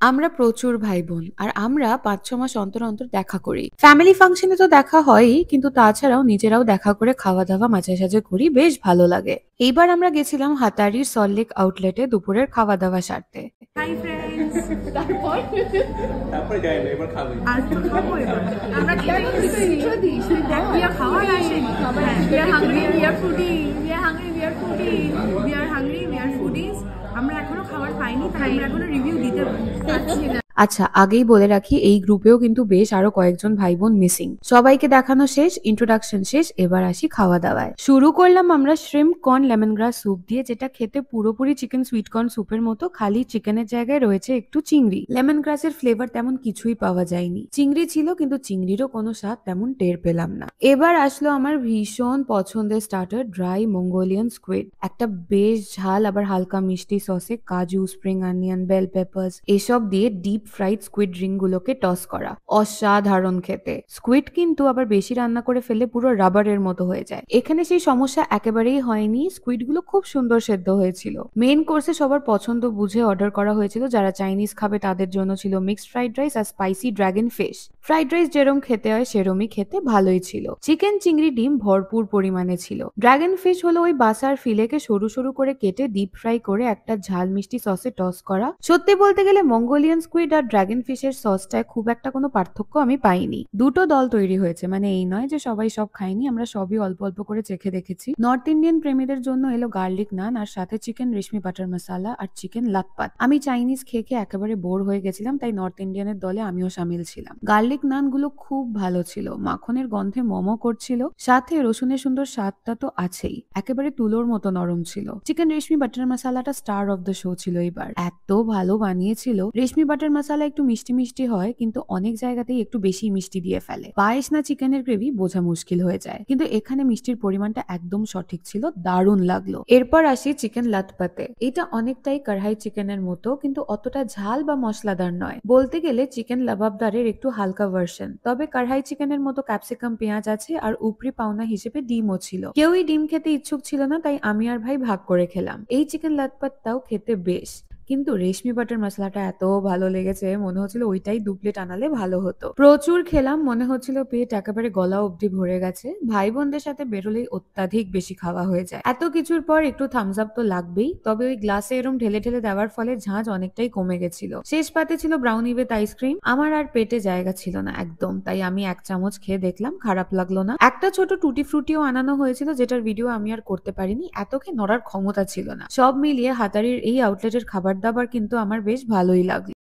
আমরা প্রচুর ভাই-বোন। আর আমরা ৫-৬ মাস অন্তর, অন্তর দেখা করি। ফ্যামিলি ফাংশনে তো দেখা হয়ই, কিন্তু তাছাড়াও নিজেরাও দেখা করে খাওয়া-দাওয়া মাঝে-সাঝে করি, বেশ ভালো লাগে। এইবার আমরা গেছিলাম হাতারির সল্টলেক আউটলেটে দুপুরের খাওয়া-দাওয়া সারতে। Hi friends. তারপর তারপরে যাই না, এবার খাবো। আর তো খাবো এবার। আমরা কেন ইন্ট্রো দিস? we are খাওয়ার আসেনি। we are hungry, we are foodie, we are hungry, we are foodie, we are hungry, we are foodies। আমরা এখনো খাবার পাইনি, তাই আমরা এখনো রিভিউ দিতে পারছি না। আচ্ছা, আগেই বলে রাখি এই গ্রুপেও কিন্তু বেশ আরো কয়েকজন ভাই বোন মিসিং। সবাইকে দেখানো শেষ, ইন্ট্রোডাকশন শেষ, এবার আসি খাওয়া দাওয়ায়। শুরু করলাম আমরা শ্রিম্প কর্ন লেমন গ্রাস স্যুপ দিয়ে, যেটা খেতে পুরোপুরি চিকেন সুইট কর্ন স্যুপের মতো, খালি চিকেনের জায়গায় রয়েছে একটু চিংড়ি। লেমন গ্রাসের ফ্লেভার তেমন কিছুই পাওয়া যায়নি। চিংড়ি ছিল কিন্তু চিংড়িরও কোনো স্বাদ তেমন টের পেলাম না। এবার আসলো আমার ভীষণ পছন্দের স্টার্টার, ড্রাই মঙ্গোলিয়ান স্কুইড। একটা বেশ ঝাল আবার হালকা মিষ্টি সসে কাজু, স্প্রিং অনিয়ন, বেল পেপার্স এসব দিয়ে ডিপ ফ্রাইড স্কুইড রিং গুলোকে টস করা। অসাধারণ খেতে। স্কুইড কিন্তু আবার বেশি রান্না করে ফেলে পুরো রাবারের মতো হয়ে যায়। এখানে সেই সমস্যা একেবারেই হয়নি, স্কুইড গুলো খুব সুন্দর সেদ্ধ হয়েছিল। মেইন কোর্সে সবার পছন্দ বুঝে অর্ডার করা হয়েছিল। যারা চাইনিজ খাবে তাদের জন্য ছিল মিক্সড ফ্রাইড রাইস আর spicy dragon fish. Fried rice যেরকম খেতে হয় সেরমই খেতে, ভালোই ছিল। চিকেন, চিংড়ি, ডিম ভরপুর পরিমাণে ছিল। ড্রাগন ফিশ হলো ওই বাসার ফিলেকে সরু সরু করে কেটে ডিপ ফ্রাই করে একটা ঝাল মিষ্টি সসে টস করা। সত্যি বলতে গেলে মঙ্গোলিয়ান স্কুইড আর ড্রাগন ফিশের সসটায় খুব একটা কোনো পার্থক্য আমি পাইনি। দুটো দল তৈরি হয়েছে, মানে এই নয় যে সবাই সব খায়নি, আমরা সবই অল্প অল্প করে চেখে দেখেছি। নর্থ ইন্ডিয়ান প্রেমীদের জন্য এলো গার্লিক নান, আর সাথে চিকেন রেশমি বাটার মশালা আর চিকেন লাতপাত। আমি চাইনিজ খেয়ে খেয়ে একেবারে বোর হয়ে গেছিলাম, তাই নর্থ ইন্ডিয়ানের দলে আমিও সামিল ছিলাম। গার্লিক নান গুলো খুব ভালো ছিল, মাখনের গন্ধে মোমো করছিল, সাথে রসুনের সুন্দর স্বাদটা তো আছেই, একেবারে তুলোর মতো নরম ছিল। চিকেন রেশমি বাটার মশালাটা স্টার অফ দ্য শো ছিল এবার, এত ভালো বানিয়েছিল। রেশমি বাটার মশালা একটু মিষ্টি মিষ্টি হয়, কিন্তু অনেক জায়গাতেই একটু বেশি মিষ্টি দিয়ে ফেলে। পায়েস না চিকেনের গ্রেভি বোঝা মুশকিল হয়ে যায়, কিন্তু এখানে মিষ্টির পরিমাণটা একদম সঠিক ছিল, দারুণ লাগলো। এরপর আসি চিকেন লাতপাতে। এটা অনেকটাই কড়াই চিকেনের মতো, কিন্তু অতটা ঝাল বা মশলাদার নয়। বলতে গেলে চিকেন লাবাবদারের একটু হালকা ভার্সন। তবে কড়াই চিকেনের মতো ক্যাপসিকাম, পেঁয়াজ আছে, আর উপরি পাওনা হিসেবে ডিমও ছিল। কেউই ডিম খেতে ইচ্ছুক ছিল না, তাই আমি আর ভাই ভাগ করে খেলাম। এই চিকেন লাতপাতটাও খেতে বেশ, কিন্তু রেশমি বাটার মশলাটা এত ভালো লেগেছে, মনে হচ্ছিল ওইটাই 2 প্লেট আনালে ভালো হতো। প্রচুর খেলাম, মনে হচ্ছিল পেট একেবারে গলা অবধি ভরে গেছে। ভাই বোনদের সাথে বেরোলেই অত্যাধিক বেশি খাওয়া হয়ে যায়। এত কিছুর পর একটু থামস আপ তো লাগবেই, তবে ওই গ্লাসে এরম ঢেলে ঢেলে দেওয়ার ফলে ঝাঁঝ অনেকটাই কমে গেছিল। শেষ পাতে ছিল ব্রাউনি উইথ আইসক্রিম। আমার আর পেটে জায়গা ছিল না একদম, তাই আমি 1 চামচ খেয়ে দেখলাম, খারাপ লাগলো না। একটা ছোট টুটি ফ্রুটিও আনানো হয়েছিল, যেটার ভিডিও আমি আর করতে পারিনি, এত খেয়ে নড়ার ক্ষমতা ছিল না। সব মিলিয়ে হাতারির এই আউটলেটের খাবার দাবার কিন্তু আমার বেশ ভালোই লাগলো।